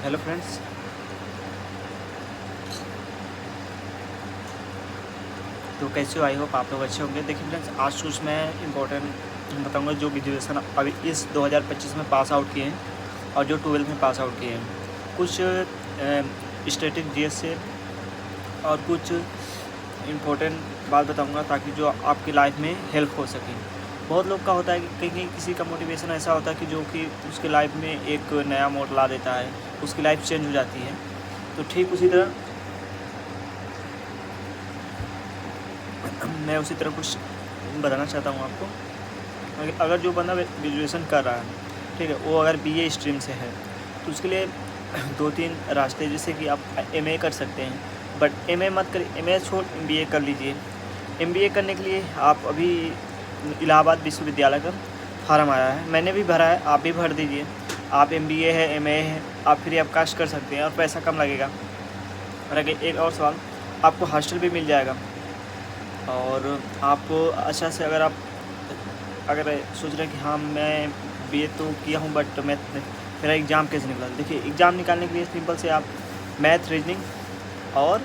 Hello friends, तो कैसे हो? आई होप आप लोग अच्छे होंगे। देखिए फ्रेंड्स, आज कुछ मैं इम्पोर्टेंट बताऊंगा जो ग्रेजुएशन अभी इस 2025 में पास आउट किए हैं और जो 12th में पास आउट किए हैं। कुछ स्टैटिक जीएस से और कुछ इम्पोर्टेंट बात बताऊंगा ताकि जो आपकी लाइफ में हेल्प हो सके। बहुत लोग का होता है कि कहीं कहीं किसी का मोटिवेशन ऐसा होता है कि जो कि उसके लाइफ में एक नया मोड़ ला देता है, उसकी लाइफ चेंज हो जाती है। तो ठीक उसी तरह मैं उसी तरह कुछ बताना चाहता हूँ आपको। अगर जो बंदा ग्रेजुएशन कर रहा है, ठीक है, वो अगर बीए स्ट्रीम से है तो उसके लिए 2-3 रास्ते, जैसे कि आप एमए कर सकते हैं, बट एमए मत कर, एमए छोड़ एमबीए कर लीजिए। एमबीए करने के लिए आप अभी इलाहाबाद विश्वविद्यालय का फार्म आया है, मैंने भी भरा है, आप भी भर दीजिए। आप एमबीए है, एमए है, आप फ्री ऑफ कास्ट कर सकते हैं और पैसा कम लगेगा। और अगर एक और सवाल, आपको हॉस्टल भी मिल जाएगा। और आप अच्छा से अगर सोच रहे हैं कि हाँ मैं बीए तो किया हूँ बट मेरा एग्ज़ाम कैसे निकला, देखिए एग्ज़ाम निकालने के लिए सिंपल से आप मैथ, रीजनिंग और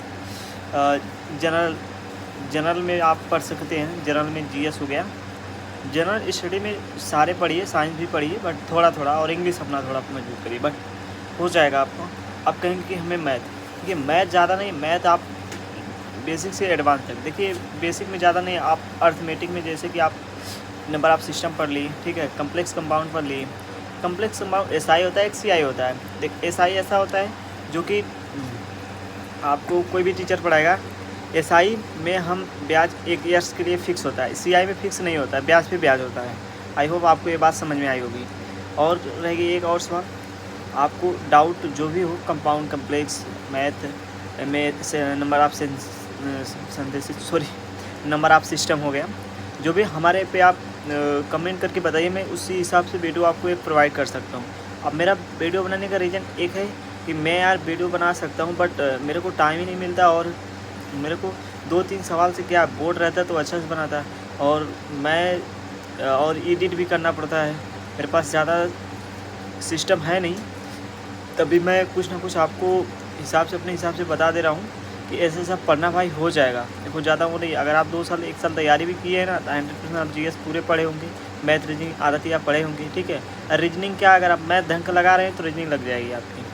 जनरल में आप पढ़ सकते हैं। जनरल में जीएस हो गया। जनरल स्टडी में सारे पढ़िए, साइंस भी पढ़िए बट थोड़ा थोड़ा, और इंग्लिश अपना थोड़ा मजबूत करिए, बट हो जाएगा आपको। आप कहेंगे कि हमें मैथ, देखिए मैथ ज़्यादा नहीं, मैथ आप बेसिक से एडवांस तक, देखिए बेसिक में ज़्यादा नहीं, आप अर्थमेटिक में जैसे कि आप नंबर ऑफ सिस्टम पढ़ लिए, ठीक है, कम्प्लेक्स कंपाउंड पढ़ लिए। कम्प्लेक्स कंपाउंड एसआई होता है, एक सीआई होता है। देख एसआई ऐसा होता है जो कि आपको कोई भी टीचर पढ़ाएगा। एसआई में हम ब्याज 1 ईयर्स के लिए फ़िक्स होता है, सीआई में फ़िक्स नहीं होता है, ब्याज पे ब्याज होता है। आई होप आपको ये बात समझ में आई होगी। और रहेगी एक और सवाल, आपको डाउट जो भी हो, कंपाउंड, कम्प्लेक्स, मैथ से number of number of system हो गया, जो भी हमारे पे आप कमेंट करके बताइए, मैं उसी हिसाब से वीडियो आपको एक प्रोवाइड कर सकता हूँ। अब मेरा वीडियो बनाने का रीज़न एक है कि मैं यार वीडियो बना सकता हूँ बट मेरे को टाइम ही नहीं मिलता, और मेरे को 2-3 सवाल से क्या बोर्ड रहता तो अच्छा से बनाता, और मैं और एडिट भी करना पड़ता है, मेरे पास ज़्यादा सिस्टम है नहीं। तभी मैं कुछ ना कुछ आपको हिसाब से, अपने हिसाब से बता दे रहा हूँ कि ऐसे सब पढ़ना भाई हो जाएगा। देखो ज़्यादा वो नहीं, अगर आप 2 साल 1 साल तैयारी भी किए हैं ना तो 100% आप जीएस पूरे पढ़े होंगे। मैथ, रीजनिंग आदत ही आप पढ़े होंगे, ठीक है। और रीजनिंग क्या, अगर आप मैथ ढंग का लगा रहे हैं तो रीजनिंग लग जाएगी आपकी,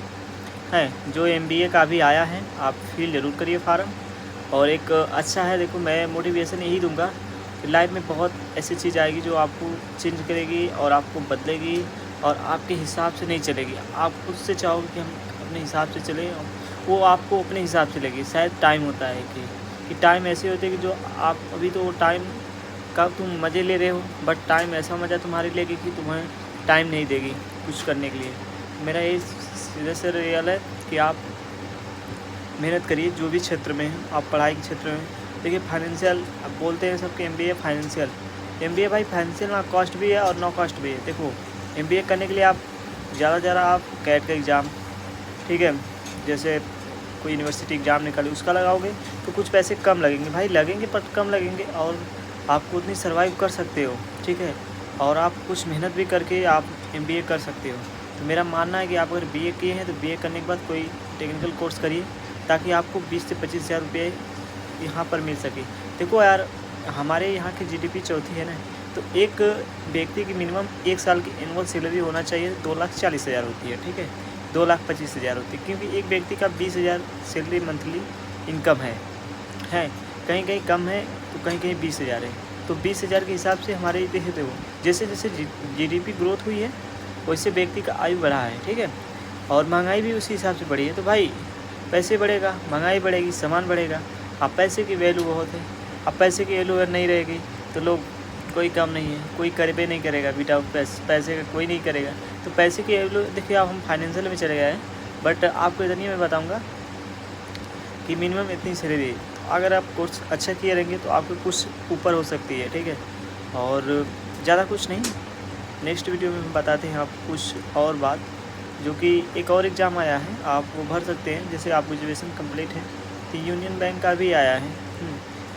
है। जो एमबीए का भी आया है आप फिल ज़रूर करिए फार्म। और एक अच्छा है, देखो मैं मोटिवेशन यही दूँगा कि लाइफ में बहुत ऐसी चीज़ आएगी जो आपको चेंज करेगी और आपको बदलेगी और आपके हिसाब से नहीं चलेगी। आप खुद से चाहोगे कि हम अपने हिसाब से चलें, वो आपको अपने हिसाब से लगेगी। शायद टाइम होता है कि टाइम ऐसे होते हैं कि जो आप अभी तो टाइम का तुम मज़े ले रहे हो, बट टाइम ऐसा मज़ा तुम्हारे लेगी कि तुम्हें टाइम नहीं देगी कुछ करने के लिए। मेरा ये सीधे से रियल है कि आप मेहनत करिए जो भी क्षेत्र में है, आप पढ़ाई के क्षेत्र में। देखिए फाइनेंशियल, आप बोलते हैं सबके एमबीए फाइनेंशियल, एमबीए भाई फाइनेंशियल ना कॉस्ट भी है और नो कॉस्ट भी है। देखो एमबीए करने के लिए आप ज़्यादा से ज़्यादा आप कैट का एग्ज़ाम, ठीक है, जैसे कोई यूनिवर्सिटी एग्ज़ाम निकाले उसका लगाओगे तो कुछ पैसे कम लगेंगे, भाई लगेंगे पर कम लगेंगे, और आपको उतनी सर्वाइव कर सकते हो, ठीक है। और आप कुछ मेहनत भी करके आप एमबीए कर सकते हो। तो मेरा मानना है कि आप अगर बीए किए हैं तो बीए करने के बाद कोई टेक्निकल कोर्स करिए ताकि आपको 20 से 25 हज़ार रुपये यहाँ पर मिल सके। देखो यार, हमारे यहाँ की जीडीपी चौथी है ना, तो एक व्यक्ति की मिनिमम 1 साल की एनुअल सैलरी होना चाहिए 2,40,000 होती है, ठीक है, 2,25,000 होती है, क्योंकि एक व्यक्ति का 20,000 सैलरी मंथली इनकम है। कहीं कहीं कम है तो कहीं कहीं 20,000 है। तो 20,000 के हिसाब से हमारे देखते हो जैसे जैसे जीडीपी ग्रोथ हुई है वैसे व्यक्ति का आयु बढ़ा है, ठीक है, और महंगाई भी उसी हिसाब से बढ़ी है। तो भाई पैसे बढ़ेगा, महंगाई बढ़ेगी, सामान बढ़ेगा। अब पैसे की वैल्यू बहुत है, अब पैसे की वैल्यू अगर नहीं रहेगी तो लोग, कोई काम नहीं है, कोई करबे नहीं करेगा, विदाउट पैसे का कोई नहीं करेगा। तो पैसे की वैल्यू, देखिए अब हम फाइनेंशियल में चले गए हैं, बट आपको इतनी मैं बताऊंगा कि मिनिमम इतनी सैलरी, अगर आप कोर्स अच्छा किए रहेंगे तो आपको कुछ ऊपर हो सकती है, ठीक है। और ज़्यादा कुछ नहीं, नेक्स्ट वीडियो में हम बताते हैं आपको कुछ और बात, जो कि एक और एग्ज़ाम आया है, आप वो भर सकते हैं। जैसे आप ग्रेजुएशन कंप्लीट है तो यूनियन बैंक का भी आया है,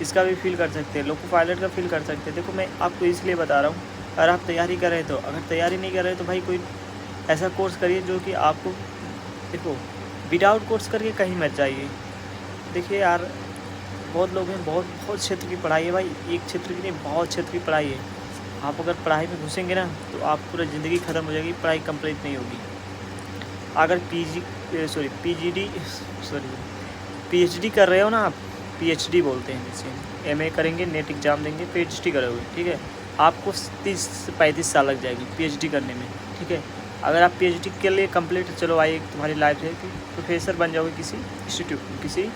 इसका भी फिल कर सकते हैं, लोको पायलट का फिल कर सकते हैं। देखो मैं आपको इसलिए बता रहा हूँ, अगर आप तैयारी कर रहे हैं तो, अगर तैयारी नहीं कर रहे तो भाई कोई ऐसा कोर्स करिए जो कि आपको देखो विदाउट कोर्स करके कहीं मत जाइए। देखिए यार, बहुत लोग हैं, बहुत बहुत क्षेत्र की पढ़ाई है भाई, एक क्षेत्र की नहीं, बहुत क्षेत्र की पढ़ाई है। आप अगर पढ़ाई में घुसेंगे ना तो आप पूरा ज़िंदगी ख़त्म हो जाएगी, पढ़ाई कंप्लीट नहीं होगी। अगर पीएचडी कर रहे हो ना आप, पीएचडी बोलते हैं जैसे, एमए करेंगे, नेट एग्ज़ाम देंगे, पीएचडी करोगे, ठीक है, आपको 30 से 35 साल लग जाएगी पीएचडी करने में, ठीक है। अगर आप पीएचडी के लिए कंप्लीट, चलो भाई एक तुम्हारी लाइफ है कि प्रोफेसर बन जाओगे किसी इंस्टीट्यूट में, किसी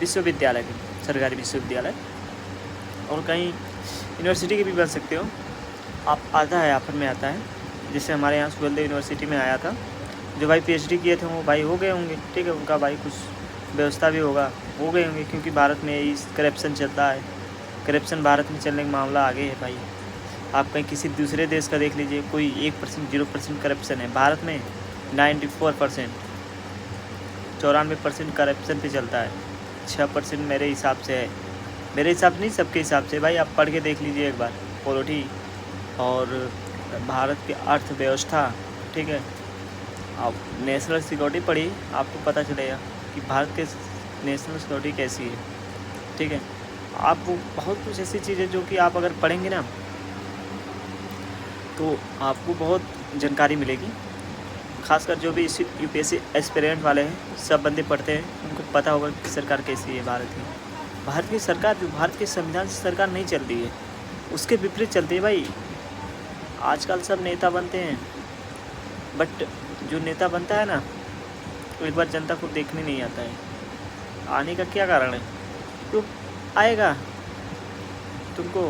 विश्वविद्यालय के, सरकारी विश्वविद्यालय, और कहीं यूनिवर्सिटी के भी बन सकते हो आप। आता है ऑफर में आता है, जैसे हमारे यहाँ सुहेलदेव यूनिवर्सिटी में आया था, जो भाई पीएचडी किए थे वो भाई हो गए होंगे, ठीक है, उनका भाई कुछ व्यवस्था भी होगा, हो गए होंगे, क्योंकि भारत में यही करप्शन चलता है। करप्शन भारत में चलने का मामला आगे है भाई। आप कहीं किसी दूसरे देश का देख लीजिए, कोई 1% 0% करप्शन है, भारत में 94%, 94% करप्शन पे चलता है, 6% मेरे हिसाब से है, मेरे हिसाब नहीं, सबके हिसाब से भाई। आप पढ़ के देख लीजिए एक बार, पॉलिटी और भारत की अर्थव्यवस्था, ठीक है, आप नेशनल सिक्योरिटी पढ़िए, आपको पता चलेगा कि भारत के नेशनल सिक्योरिटी कैसी है, ठीक है। आपको बहुत कुछ ऐसी चीज़ें जो कि आप अगर पढ़ेंगे ना तो आपको बहुत जानकारी मिलेगी। खासकर जो भी इसी यूपीएससी एस्पिरेंट वाले हैं, सब बंदे पढ़ते हैं, उनको पता होगा कि सरकार कैसी है भारत की। भारत की सरकार, जो भारत के संविधान से सरकार नहीं चल रही है, उसके विपरीत चलती है भाई। आजकल सब नेता बनते हैं, बट जो नेता बनता है ना, तो एक बार जनता को देखने नहीं आता है। आने का क्या कारण है? क्यों आएगा? तुमको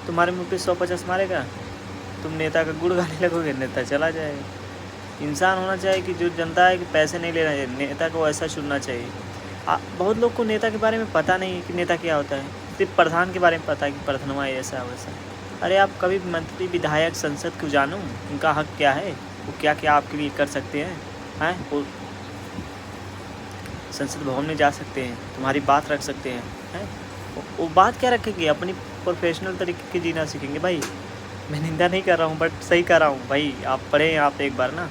तुम्हारे मुंह पे 150 मारेगा, तुम नेता का गुड़ गाने लगोगे, नेता चला जाएगा। इंसान होना चाहिए कि जो जनता है कि पैसे नहीं लेना चाहिए, नेता को ऐसा चुनना चाहिए। बहुत लोग को नेता के बारे में पता नहीं है कि नेता क्या होता है, सिर्फ प्रधान के बारे में पता है कि प्रधानवा ऐसा वैसा। अरे आप कभी मंत्री, विधायक, संसद को जानो, उनका हक क्या है, वो क्या क्या आपके लिए कर सकते हैं। वो संसद भवन में जा सकते हैं, तुम्हारी बात रख सकते हैं। वो बात क्या रखेंगे, अपनी प्रोफेशनल तरीके की जीना सीखेंगे भाई। मैं निंदा नहीं कर रहा हूँ, बट सही कर रहा हूँ भाई। आप पढ़ें, आप एक बार ना,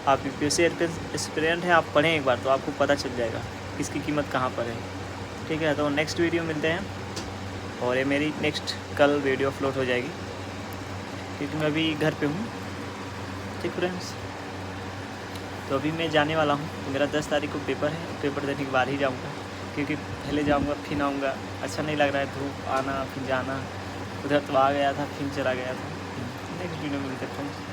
आप यूपीएससी एस्पिरेंट हैं, आप पढ़ें एक बार तो आपको पता चल जाएगा किसकी कीमत कहाँ पर है, ठीक है। तो नेक्स्ट वीडियो मिलते हैं, और ये मेरी नेक्स्ट कल वीडियो अपलोड हो जाएगी, क्योंकि मैं अभी घर पे हूँ, ठीक फ्रेंड्स। तो अभी मैं जाने वाला हूँ, तो मेरा 10 तारीख को पेपर है, पेपर देने के बाद ही जाऊँगा, क्योंकि पहले जाऊँगा फिर आऊँगा, अच्छा नहीं लग रहा है, धूप आना फिर जाना, उधर तो आ गया था फिर चला गया था। नेक्स्ट वीडियो मिलते हैं फ्रेंड्स।